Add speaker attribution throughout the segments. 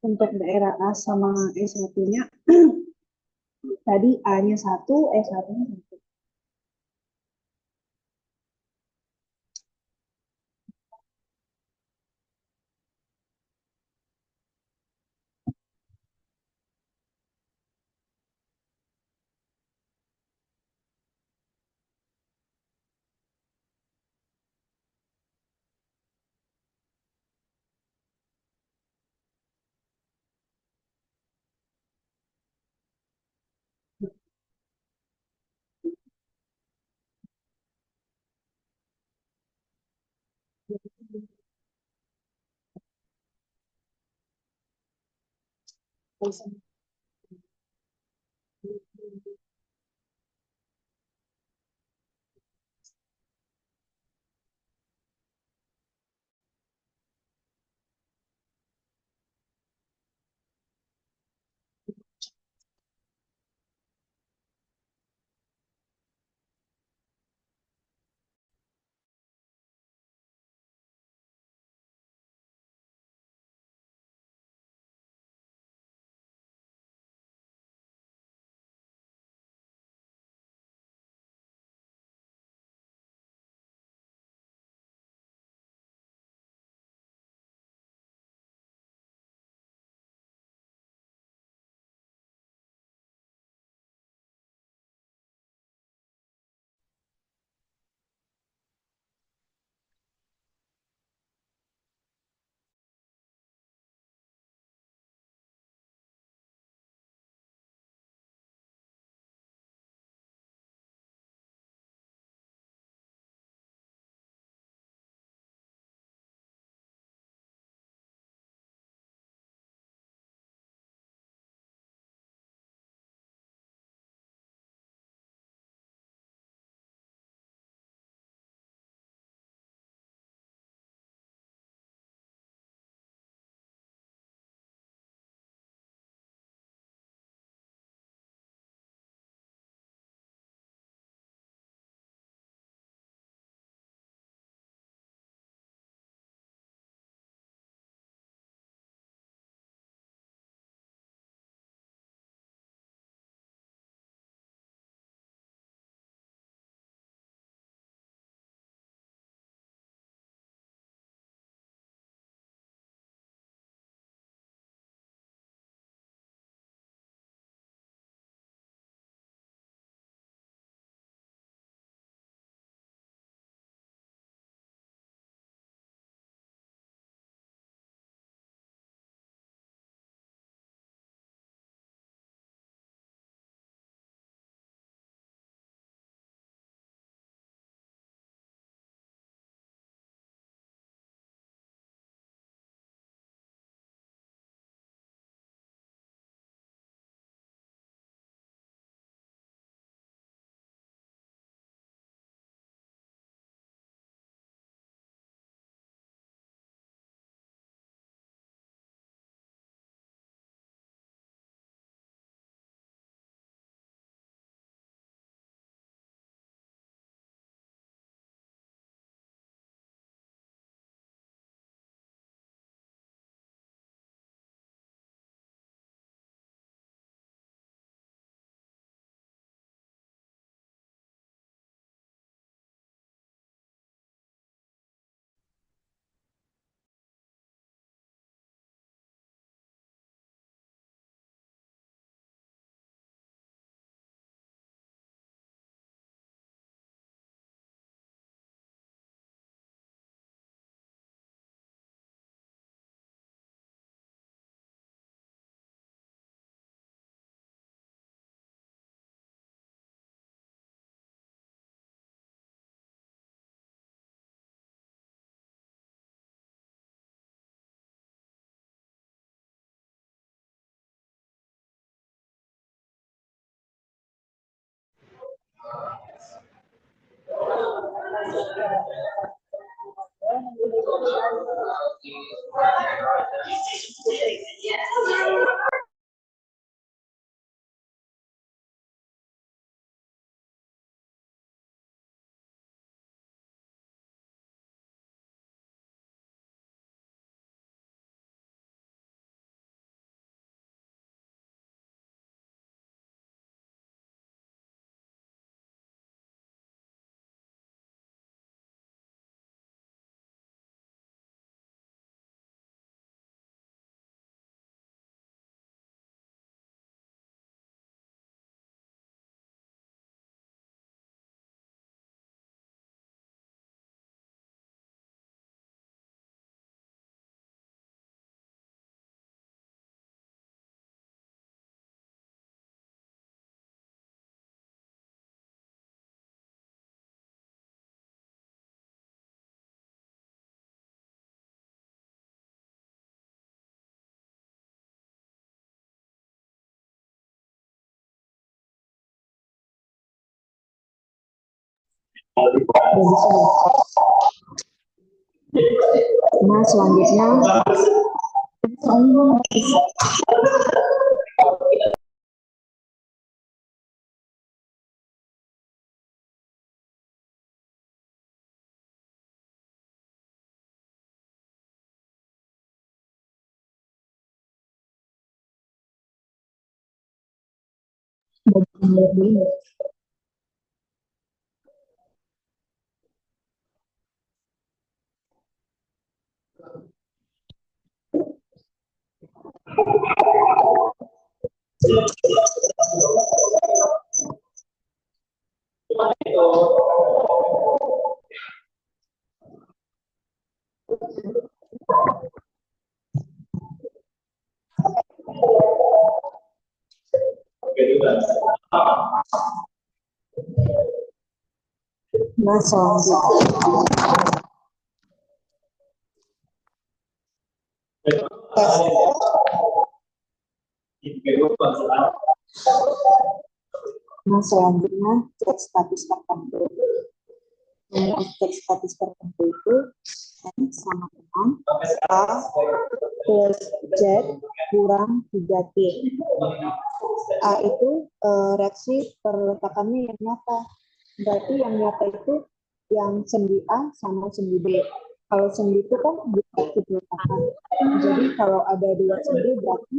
Speaker 1: Untuk daerah A sama S1-nya, tadi A-nya satu, S1-nya satu. Udah bisa. Nah, selanjutnya dulu. Nah, selanjutnya Nah, selanjutnya cek status tertentu. Untuk cek status tertentu itu N sama dengan A plus Z kurang 3T. A itu reaksi perletakannya yang nyata. Berarti yang nyata itu yang sendi A sama sendi B. Kalau sendi itu kan reaksi peletakan. Jadi kalau ada dua sendi berarti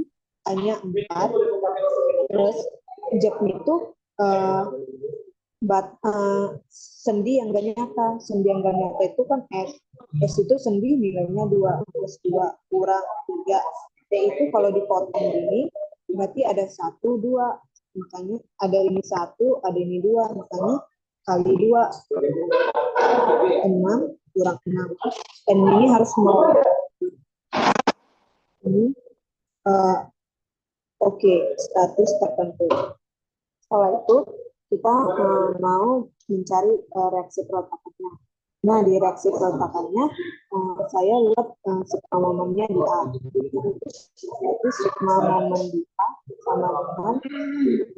Speaker 1: hanya 4. Terus Z-nya itu uh, sendi yang gak nyata. Sendi yang gak nyata itu kan S. S itu sendi nilainya 2 plus 2 kurang 3. T itu kalau dipotong gini berarti ada 1, 2. Makanya ada ini 1, ada ini 2. Makanya kali 2. 6 kurang 6. Dan ini harus mau. Ini oke, status tertentu. Setelah itu kita mau mencari reaksi peletakannya. Nah, di reaksi peletakannya saya lihat sigma momennya di A. Yaitu sigma momen di A sama dengan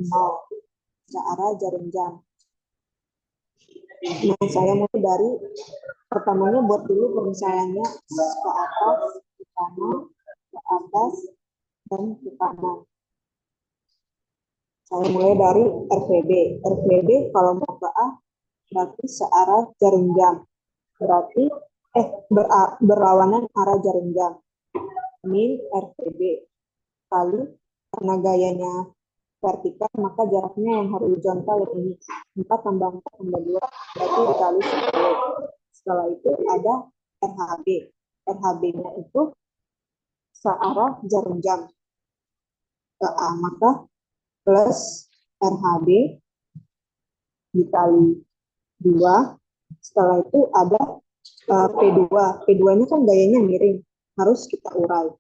Speaker 1: 0 searah jarum jam. Nah, saya mulai dari pertamanya buat dulu pemisahnya ke atas, ke kanan, ke atas, dan ke kanan. Saya mulai dari RVB. RVB kalau mau ke A berarti searah jarum jam. Berarti berlawanan arah jarum jam. Min RVB kali karena gayanya vertikal maka jaraknya yang horizontal ini 4 tambah 4 tambah 2 berarti dikali 10. Setelah itu ada RHB. RHB-nya itu searah jarum jam ke A maka plus RHB dikali 2. Setelah itu ada P2. P2-nya kan gayanya miring. Harus kita urai.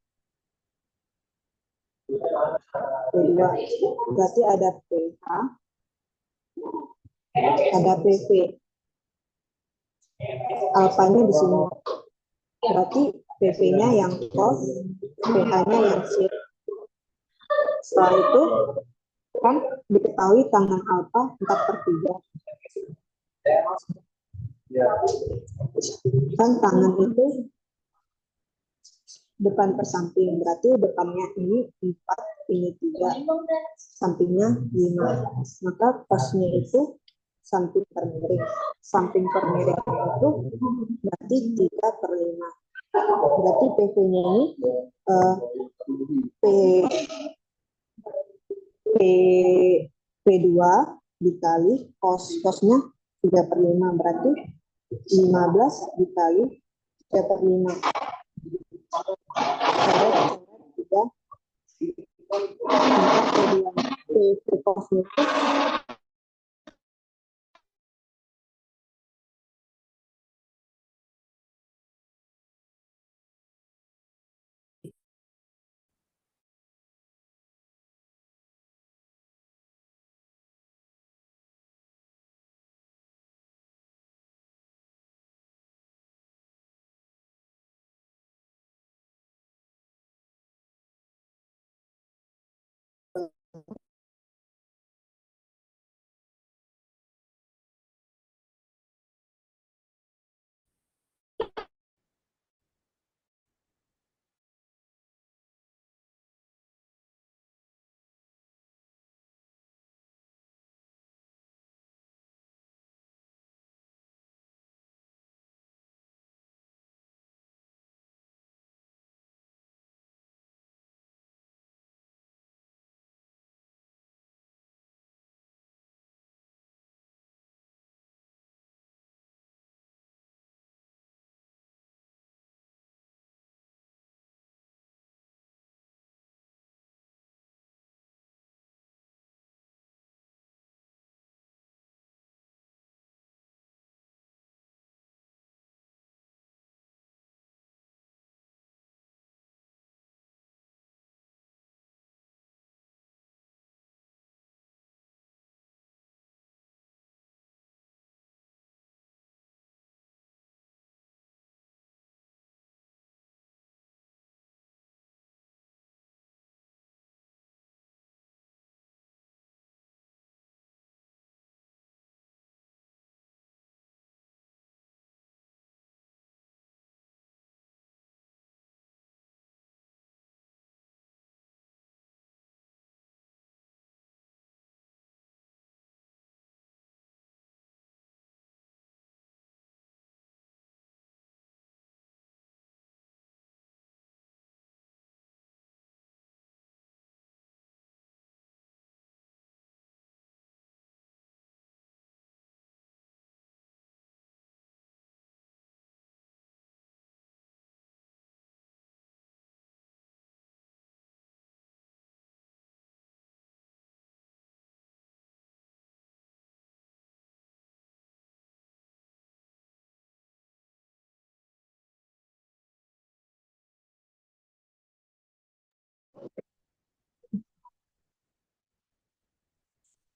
Speaker 1: P2. Berarti ada PH, ada PV. Alfanya di sini. Berarti PV-nya yang cos, PH-nya yang sit. Setelah itu kan diketahui tangan alfa 4/3. Kan tangan itu depan per samping, berarti depannya ini 4, ini 3, sampingnya 5. Maka cosnya itu samping per miring. Samping per miring itu berarti 3/5. Berarti PV-nya ini P2 dikali cosnya 3/5 berarti 15 dikali 3/5. P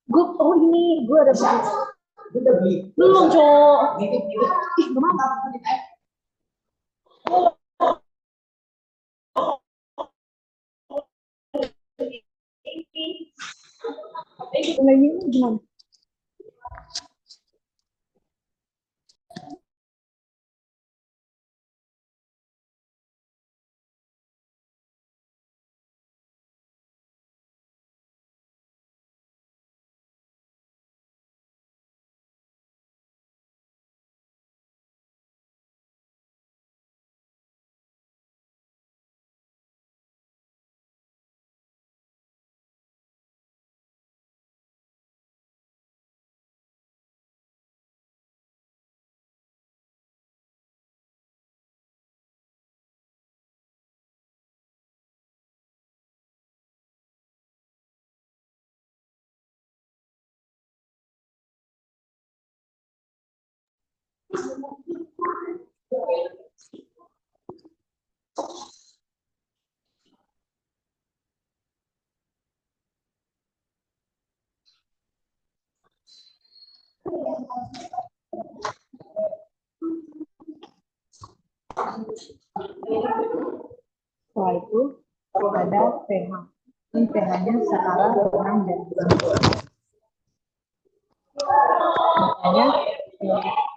Speaker 2: Oh ini, gue ada beli. Belum, cowok. Ih, gimana? Lagi gimana? Setelah itu ada pH. Ini pH-nya setara 6 dan 9. Makanya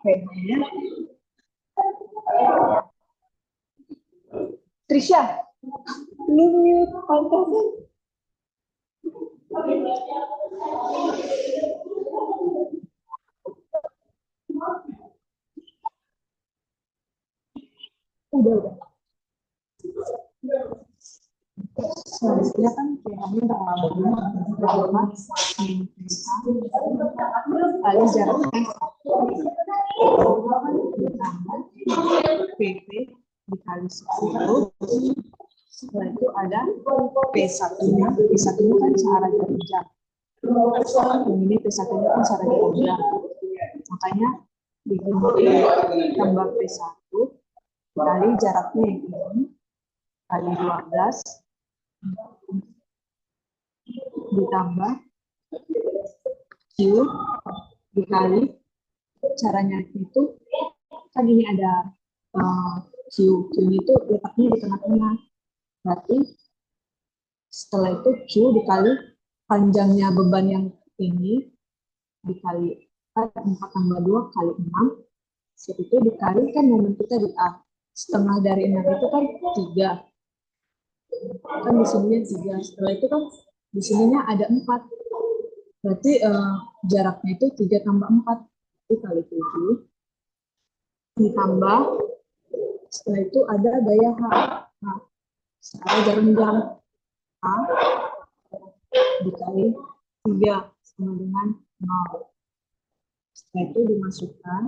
Speaker 2: pH-nya Trisha, lu mute konten. Udah. Selanjutnya kan pH-nya berapa? Kali jaraknya PP dikali 10. Setelah itu ada P1-nya. P1-nya kan searah jarum jam. Ini P1-nya kan searah jarum jam. Makanya tambah P1 kali jaraknya yang ini kali 12 ditambah Q dikali caranya itu kan ini ada Q itu letaknya di tengah-tengah, berarti setelah itu Q dikali panjangnya beban yang ini dikali 4 tambah 2 kali 6, itu dikali kan momen kita di A, setengah dari 6 itu kan 3, kan di sininya 3, setelah itu kan di sininya ada 4, berarti jaraknya itu 3 tambah 4 itu kali 7 ditambah setelah itu ada gaya H. Nah, sekarang jarum jam A dikali 3 sama dengan 0. Setelah itu dimasukkan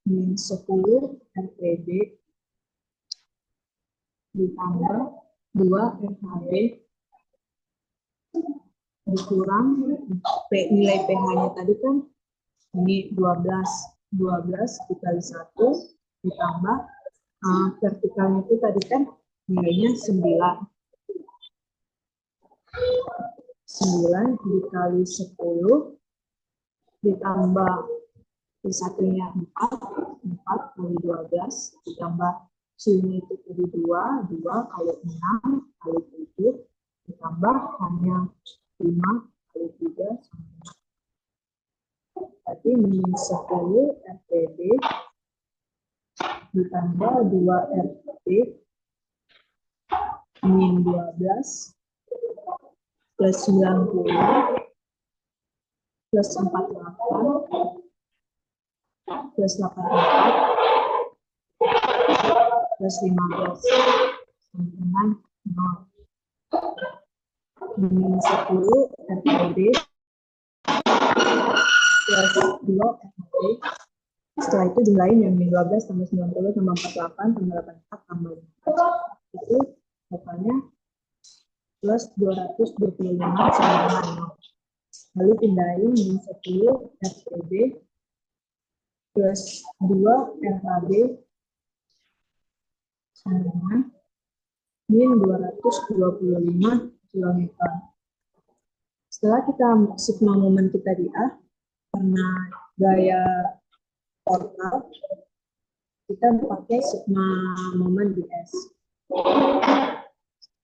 Speaker 2: min 10 RPB ditambah 2 RHB dikurang nilai pH-nya tadi kan ini 12 dikali 1 ditambah vertikalnya itu tadi kan nilainya 9 dikali 10 ditambah P1-nya 4 kali 12 ditambah Q-nya itu tadi 2 kali 6 kali 7 ditambah hanya 5 kali 3 sama. Berarti min 10 RPB ditambah 2 RP min 12 plus 90 plus 48 plus 84 plus 15 sama dengan 0. Min 10 RPB plus 2 RP. Setelah itu jumlahin yang min 12 tambah 90 tambah 48 tambah 84 tambah 4. Itu totalnya plus 225 sama dengan 0. Lalu pindahin min 10 RPB plus 2 RHB sama dengan min 225 km. Setelah kita sigma momen kita di A, karena gaya portal, kita pakai sigma momen di S.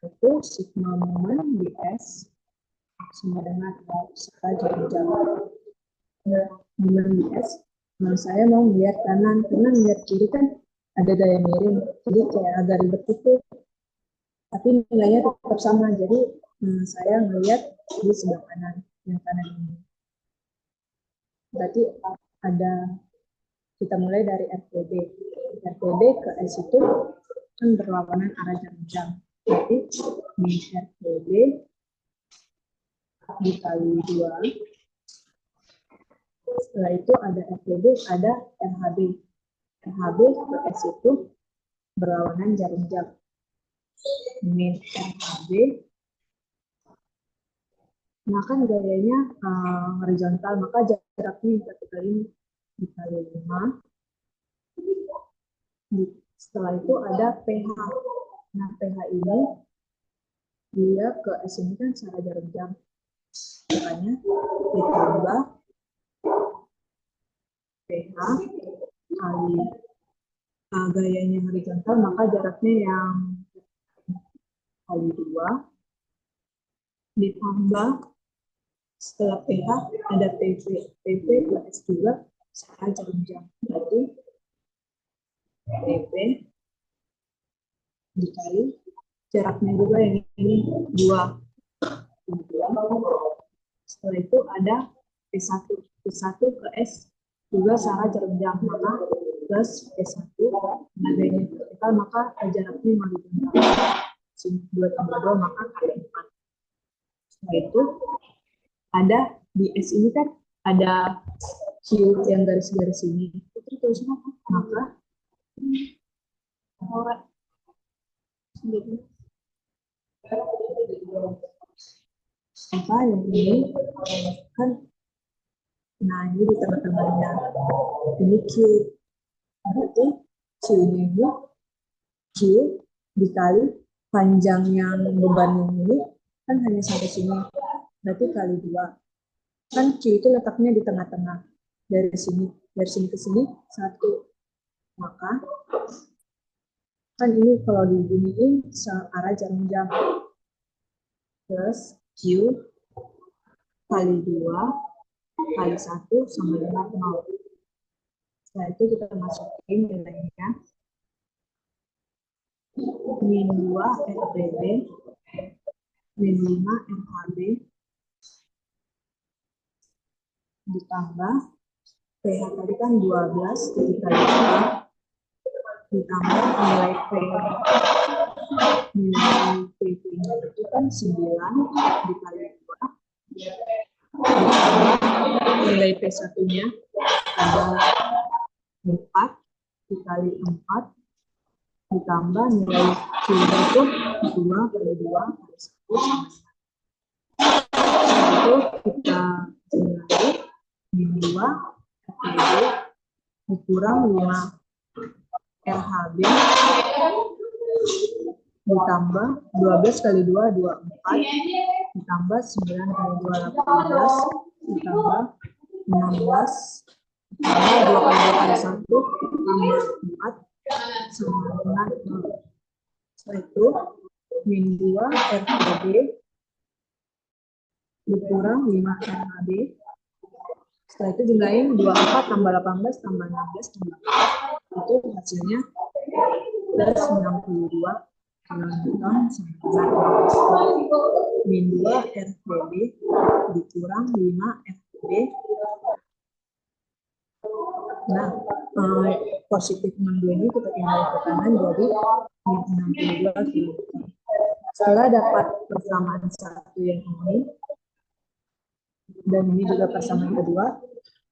Speaker 2: Itu sigma momen di S sama dengan skala jarak jauh. Nah, momen di S, saya mau lihat kanan, karena lihat kiri kan ada gaya miring, jadi kayak agak ribet itu. Tapi nilainya tetap sama, jadi saya melihat di sebelah kanan, yang kanan ini. Berarti ada, kita mulai dari RTB. RTB ke S itu kan berlawanan arah jarum jam. Berarti di RTB dikali 2. Setelah itu ada RTB, ada RHB. RHB ke S itu berlawanan jarum jam. Min RHB. Nah kan gayanya horizontal, maka jaraknya dikali 5. Setelah itu ada PH. Nah PH ini dia ke S ini kan secara jarum jam. Makanya ditambah PH kali gayanya horizontal, maka jaraknya yang kali 2 ditambah setelah PH ada PV. PV plus juga secara jarum jam. Berarti PV dikali jaraknya juga yang ini 2. Setelah itu ada P1. P1 ke S juga secara jarum jam, maka plus P1 nilainya vertikal, maka jaraknya horizontal. 2 tambah 2 maka kali 4. Setelah itu ada di S ini kan ada Q yang garis-garis ini. Itu tulisnya apa? Maka apa yang ini kan, nah ini di tengah-tengahnya ini Q, berarti Q ini Q dikali panjang yang beban ini kan hanya sampai sini, berarti kali 2. Kan Q itu letaknya di tengah-tengah, dari sini ke sini 1, maka kan ini kalau diginiin searah jarum jam, plus Q kali 2 kali 1 sama dengan 0. Setelah itu kita masukin nilainya min 2 RPB min 5 RHB ditambah PH tadi kan 12 dikali 2 ditambah nilai P, nilai PP nya itu kan 9 dikali 2 ditambah nilai P1 nya ada 4 dikali 4 ditambah nilai Q itu 2 kali 2 kali 1 sama 5. Itu kita jumlahi min 2 RHB dikurang 5 RHB ditambah 12 kali 2 24 ditambah 9 kali 2 18 ditambah 16 ditambah 2 kali 2 kali 1 tambah 4 sama dengan 0. Setelah itu min 2 RHB dikurang 5 RHB. Setelah itu jumlahin 24 tambah 18 tambah 16 tambah 4. Itu hasilnya plus 62 kilonewton sama dengan min 2 RHB dikurang 5 RHB. Nah, positif 62 ini kita tinggal ke kanan jadi min 62 kilonewton. Setelah dapat persamaan satu yang ini dan ini juga persamaan kedua,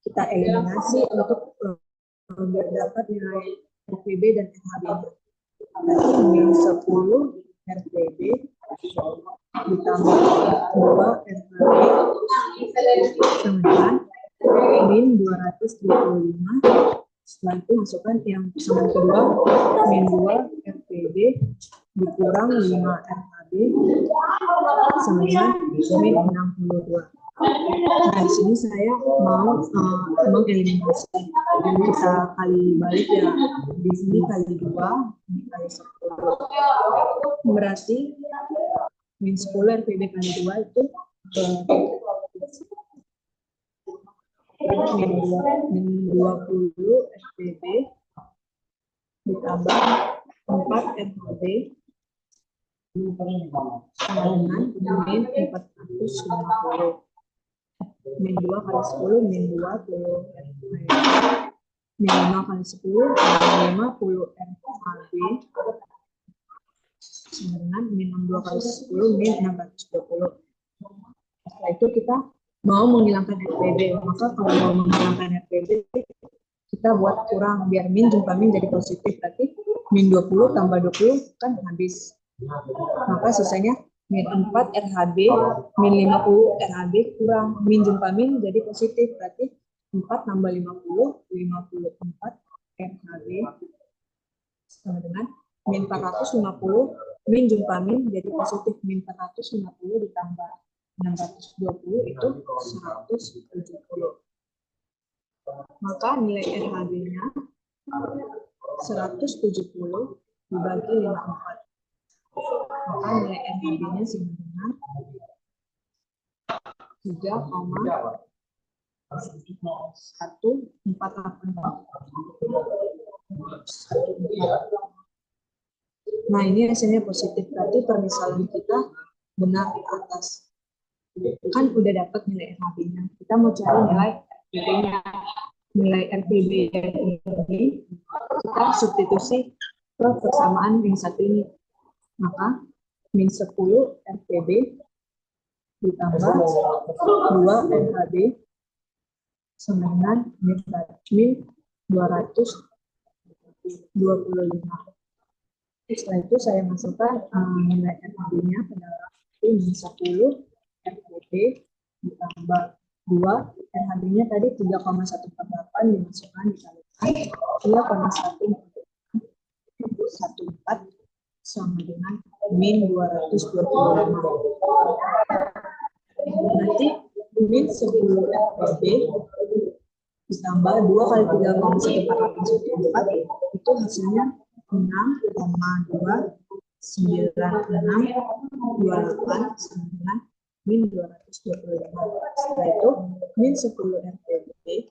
Speaker 2: kita eliminasi untuk biar dapat nilai RPB dan RHB-nya. Berarti min 10 RPB ditambah 2 RHB sama dengan min 225. Setelah itu masukkan yang persamaan kedua, min 2 RPB dikurang 5 RHB sama dengan min 62. Nah, di sini saya mau mengeliminasi. Jadi kita kali balik ya. Di sini kali 2, ini kali 10. Berarti min 10 RPB kali 2 itu min 20 RPB ditambah 4 RPB sama dengan min 450. Min 2 kali 10, min 20 min 5 kali 10, min 50 RHB sama dengan min 62 kali 10, min 620. Setelah itu kita mau menghilangkan RPB, maka kalau mau menghilangkan RPB kita buat kurang biar min jumpa min jadi positif, berarti min 20 tambah 20 kan habis, maka sisanya min 4 RHB min 50 RHB kurang min jumpa min jadi positif, berarti 4 tambah 50 54 RHB sama dengan min 450 min jumpa min jadi positif, min 450 ditambah 620 itu 170. Maka nilai RHB-nya 170 dibagi 54. Maka nilai RHB-nya sama dengan 3,1484. Nah, ini hasilnya positif, berarti permisalan kita benar di atas. Kan udah dapat nilai RHB-nya. Kita mau cari nilai RPB-nya. Nilai RPB ini kita substitusi ke persamaan yang satu ini. Maka min 10 RPB ditambah 2 RHB sama dengan min 225. Setelah itu saya masukkan nilai RHB-nya ke dalam min 10 RPB ditambah 2 RHB-nya tadi 3,148 dimasukkan dikalikan 3,114 sama dengan min 225. Nanti min 10 RPB ditambah 2 kali 3,148 itu hasilnya 6,29628 sama dengan min 225. Setelah itu min 10 RPB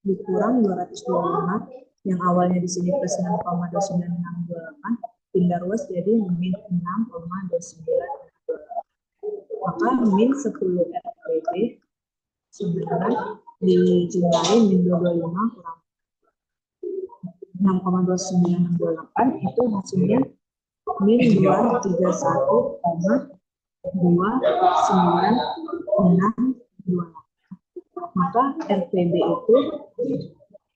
Speaker 2: dikurang 225 yang awalnya di sini plus 6,29628 pindah ruas jadi min 6,2928. Maka min 10 RPB sebenarnya dijumlahin min 225 kurang 6,2928 itu hasilnya min 231,2968. Maka RPB itu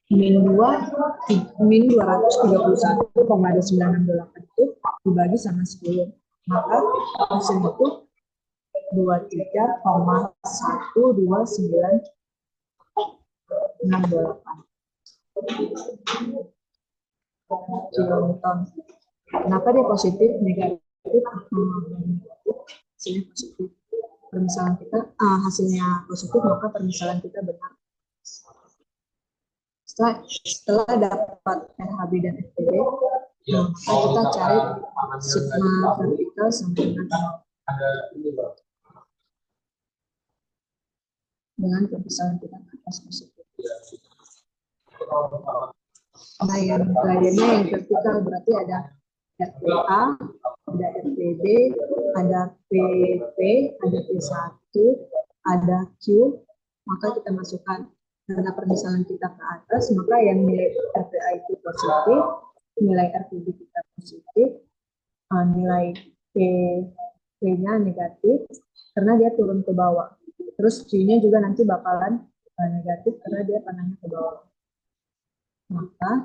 Speaker 2: min 231,2968 itu dibagi sama 10. Maka hasilnya itu 23,12968 kilonewton. Kenapa dia positif, negatif? Hasilnya positif. Permisalan kita hasilnya positif, maka permisalan kita benar. Setelah dapat RHB dan FPB, maka kita cari sigma vertikal sama dengan permisalan kita ke atas positif. Nah, yang lainnya yang vertikal berarti ada RPA, ada RPB, ada PP, ada P1, ada Q, maka kita masukkan karena permisalan kita ke atas, maka yang nilai RPA itu positif, nilai RPB kita positif, nilai P-nya negatif, karena dia turun ke bawah. Terus Q-nya juga nanti bakalan negatif karena dia panahnya ke bawah. Maka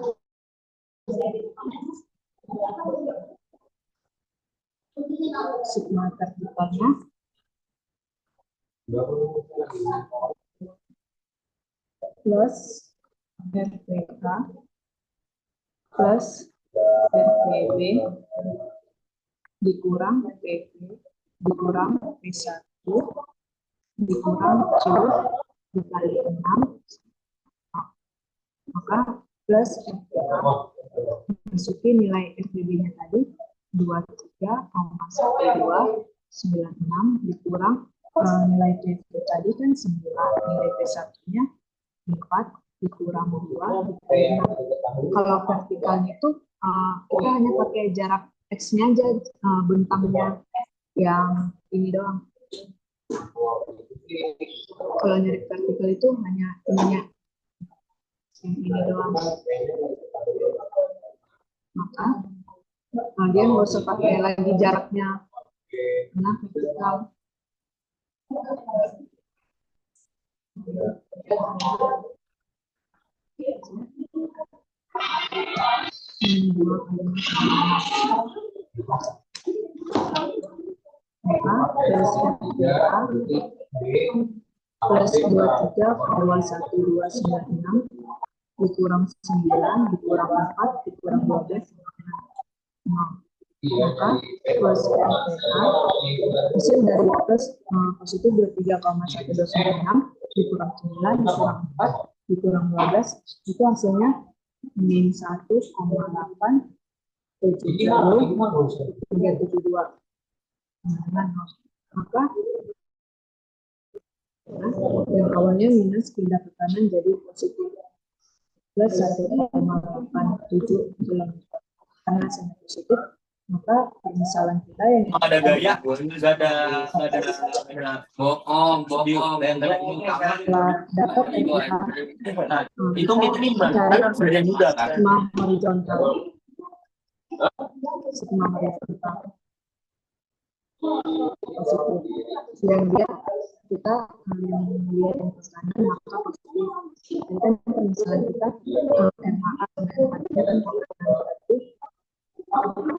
Speaker 2: sigma vertikalnya plus RPK plus RPB dikurang PP dikurang P1 dikurang Q dikali 6, maka plus FPA, masukin nilai FBB-nya tadi 23,1296 dikurang nilai PV tadi kan 9, nilai P1-nya 4 dikurang 2 dikali 6. Kalau vertikalnya itu kita hanya pakai jarak X-nya aja, bentangnya yang ini doang. Kalau nyari vertikal itu hanya ininya yang ini doang. Maka dia nggak usah pakai lagi jaraknya karena vertikal. Maka plus 23,11296 dikurang 9 dikurang 4 dikurang 12 maka plus RPA hasil dari plus positif 23,1296 dikurang 9 dikurang 4 dikurang 12 itu hasilnya min 1,870,372. Maka yang awalnya minus pindah ke kanan jadi positif plus 1,87 karena hasilnya positif, maka permisalan kita yang
Speaker 3: ada gaya, nggak ada bohong.
Speaker 2: dapat
Speaker 3: Itu sudah juga kan?
Speaker 2: sigma horizontal. Sigma horizontal positif. Yang dia kita yang lihat yang ke kanan maka positif. Jadi kan permisalan kita RHA dan RHA-nya kan positif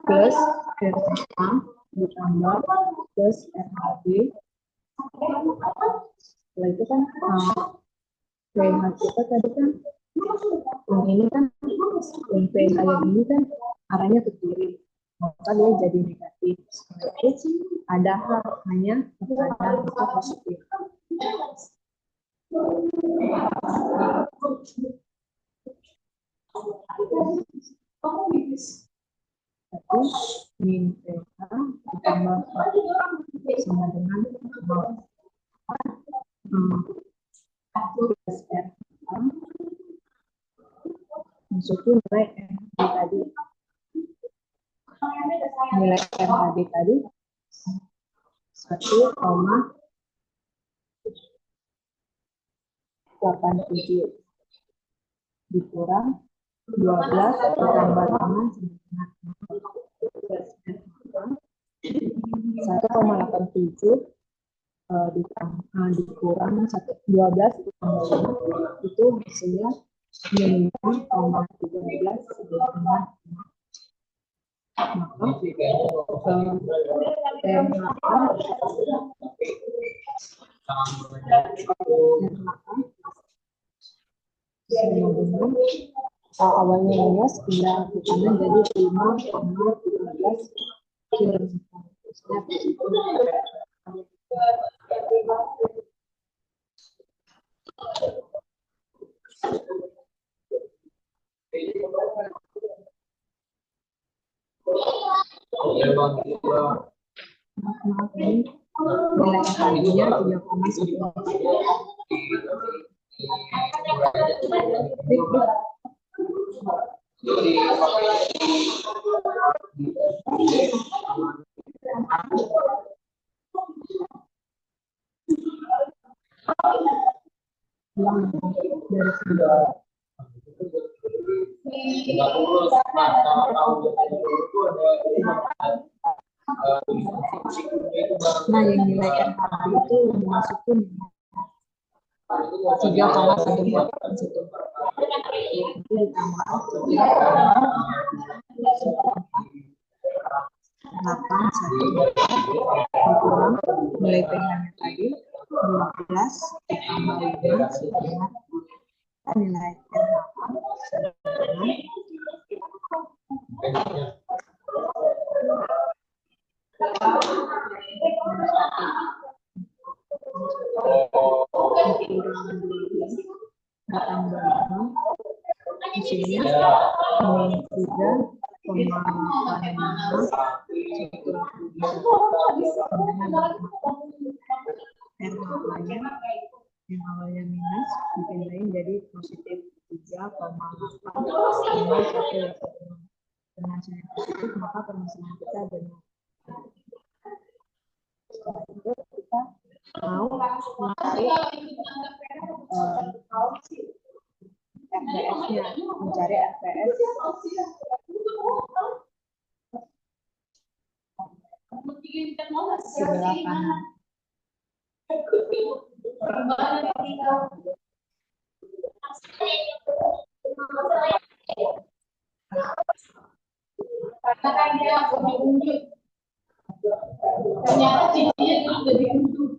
Speaker 2: plus RHA ditambah plus RHB. Setelah itu kan PH kita tadi kan yang ini kan yang PH yang ini kan arahnya ke kiri, maka dia jadi negatif. Setelah itu ada hanya ada maka positif. Tapi min PH ditambah sama dengan 0. Plus RA masukin nilai RHB tadi. Nilai RHB tadi 1,87 dikurang 12 ditambah 5 1,87 dikurang 12 ditambah 5 itu hasilnya 9,13. Maka awalnya minus pindah ke kanan jadi 5,13 kilo. Maaf ini nilai RHB-nya 3,9. Nah, yang nilai RHB itu dimasukin 3,14 itu. Itu ditambah 8,1 dikurang nilai PH-nya tadi 12 ditambah 5 setengah nilai RHA yang awalnya minus dipindahin jadi positif 3,8 dengan saya positif maka permasalahan kita benar. Setelah itu kita mau mencari RPS-nya, mencari RPS sebelah kanan.
Speaker 4: Ternyata cincinnya dulu jadi untuk